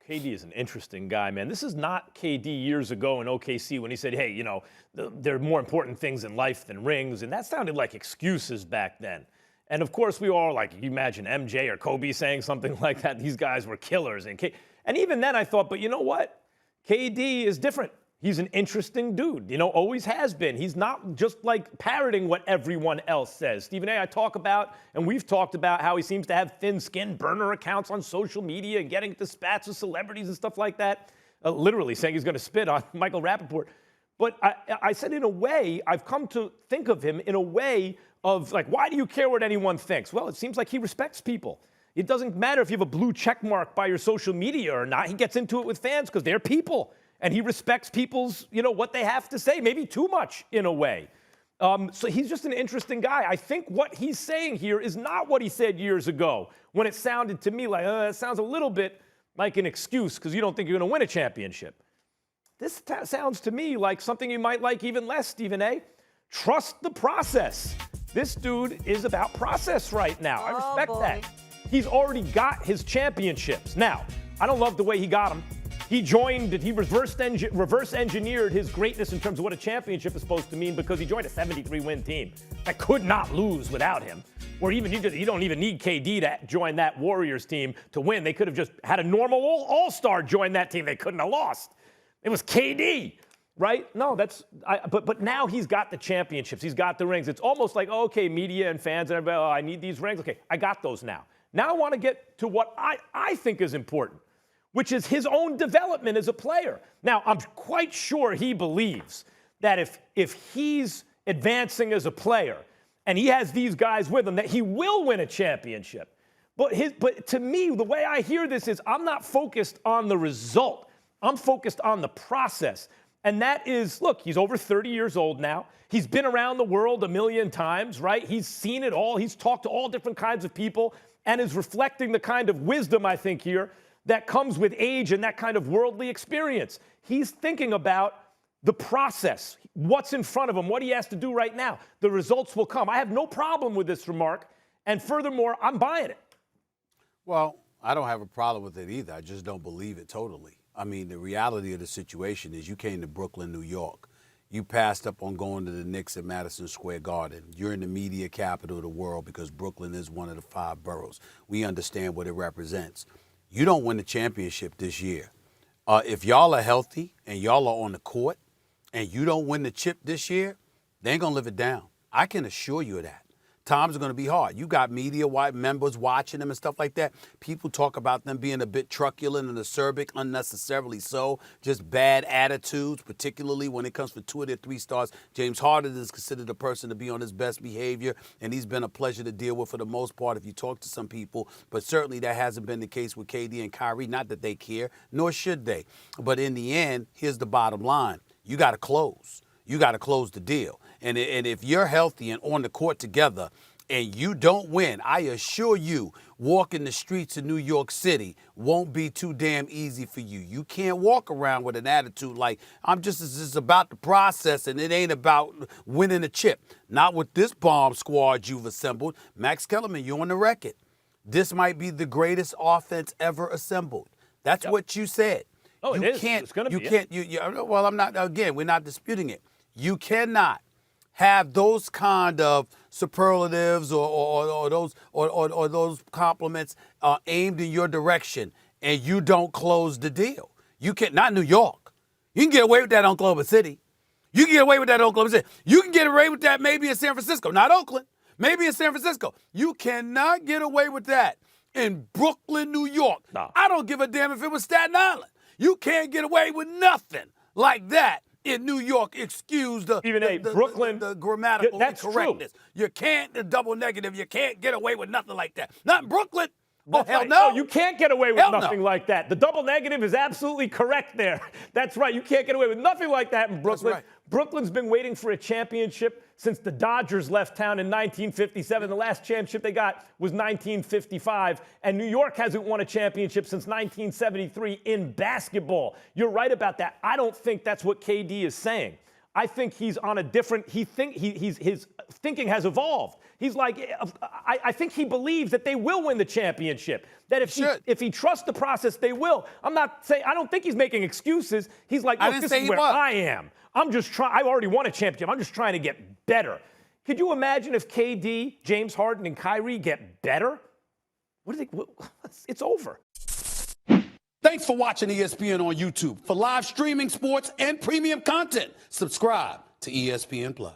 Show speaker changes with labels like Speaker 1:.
Speaker 1: KD is an interesting guy, man. This is not KD years ago in OKC when he said, hey, there are more important things in life than rings. And that sounded like excuses back then. And, of course, we all you imagine MJ or Kobe saying something like that. These guys were killers. And even then I thought, but you know what? KD is different. He's an interesting dude, always has been. He's not just parroting what everyone else says. Stephen A., I talk about, and we've talked about how he seems to have thin skin, burner accounts on social media and getting into spats with celebrities and stuff like that. Literally saying he's going to spit on Michael Rappaport. But I said in a way, I've come to think of him in a way of why do you care what anyone thinks? Well, it seems like he respects people. It doesn't matter if you have a blue check mark by your social media or not. He gets into it with fans because they're people. And he respects people's, what they have to say, maybe too much in a way. So he's just an interesting guy. I think what he's saying here is not what he said years ago when it sounded to me like, it sounds a little bit like an excuse because you don't think you're going to win a championship. This sounds to me like something you might like even less, Stephen A. Trust the process. This dude is about process right now. I respect that. He's already got his championships. Now, I don't love the way he got them. He reverse engineered his greatness in terms of what a championship is supposed to mean because he joined a 73-win team that could not lose without him. Or even you don't even need KD to join that Warriors team to win. They could have just had a normal all-star join that team. They couldn't have lost. It was KD, right? No, but now he's got the championships. He's got the rings. It's almost like, okay, media and fans and everybody, I need these rings. Okay, I got those now. Now I want to get to what I think is important, which is his own development as a player. Now, I'm quite sure he believes that if he's advancing as a player and he has these guys with him, that he will win a championship. But to me, the way I hear this is I'm not focused on the result. I'm focused on the process. And that is, look, he's over 30 years old now. He's been around the world a million times, right? He's seen it all. He's talked to all different kinds of people and is reflecting the kind of wisdom, I think, here that comes with age and that kind of worldly experience. He's thinking about the process, what's in front of him, what he has to do right now. The results will come. I have no problem with this remark. And furthermore, I'm buying it.
Speaker 2: Well, I don't have a problem with it either. I just don't believe it totally. I mean, the reality of the situation is you came to Brooklyn, New York. You passed up on going to the Knicks at Madison Square Garden. You're in the media capital of the world because Brooklyn is one of the 5 boroughs. We understand what it represents. You don't win the championship this year. If y'all are healthy and y'all are on the court and you don't win the chip this year, they ain't going to live it down. I can assure you of that. Times are going to be hard. You got media members watching them and stuff like that. People talk about them being a bit truculent and acerbic, unnecessarily so. Just bad attitudes, particularly when it comes to 2 of their 3 stars. James Harden is considered a person to be on his best behavior, and he's been a pleasure to deal with for the most part if you talk to some people. But certainly that hasn't been the case with KD and Kyrie. Not that they care, nor should they. But in the end, here's the bottom line. You got to close. You got to close the deal. And if you're healthy and on the court together and you don't win, I assure you, walking the streets of New York City won't be too damn easy for you. You can't walk around with an attitude like, this is about the process and it ain't about winning a chip. Not with this bomb squad you've assembled. Max Kellerman, you're on the record. This might be the greatest offense ever assembled. That's what you said.
Speaker 1: Oh,
Speaker 2: you
Speaker 1: it is.
Speaker 2: Can't,
Speaker 1: it's going to be.
Speaker 2: You can't. Well, I'm not. Again, we're not disputing it. You cannot have those kind of superlatives or those compliments aimed in your direction, and you don't close the deal. You can't. Not New York. You can get away with that on Oklahoma City. You can get away with that in Oklahoma City. You can get away with that maybe in San Francisco, not Oakland. Maybe in San Francisco. You cannot get away with that in Brooklyn, New York.
Speaker 1: No.
Speaker 2: I don't give a damn if it was Staten Island. You can't get away with nothing like that in New York. Excuse the
Speaker 1: Brooklyn,
Speaker 2: the grammatical incorrectness.
Speaker 1: True.
Speaker 2: You can't, the double negative, you can't get away with nothing like that. Not in Brooklyn.
Speaker 1: Oh, hell
Speaker 2: right.
Speaker 1: no. You can't get away with
Speaker 2: Hell
Speaker 1: nothing like that. The double negative is absolutely correct there. That's right. You can't get away with nothing like that in Brooklyn.
Speaker 2: That's right.
Speaker 1: Brooklyn's been waiting for a championship since the Dodgers left town in 1957. The last championship they got was 1955. And New York hasn't won a championship since 1973 in basketball. You're right about that. I don't think that's what KD is saying. I think he's on a different. His thinking has evolved. He's like, I think he believes that they will win the championship. That if he trusts the process, they will. I'm not saying, I don't think he's making excuses. He's like, look, this is where I am. I'm just trying. I've already won a championship. I'm just trying to get better. Could you imagine if KD, James Harden, and Kyrie get better? It's over.
Speaker 3: Thanks for watching ESPN on YouTube. For live streaming sports and premium content, subscribe to ESPN Plus.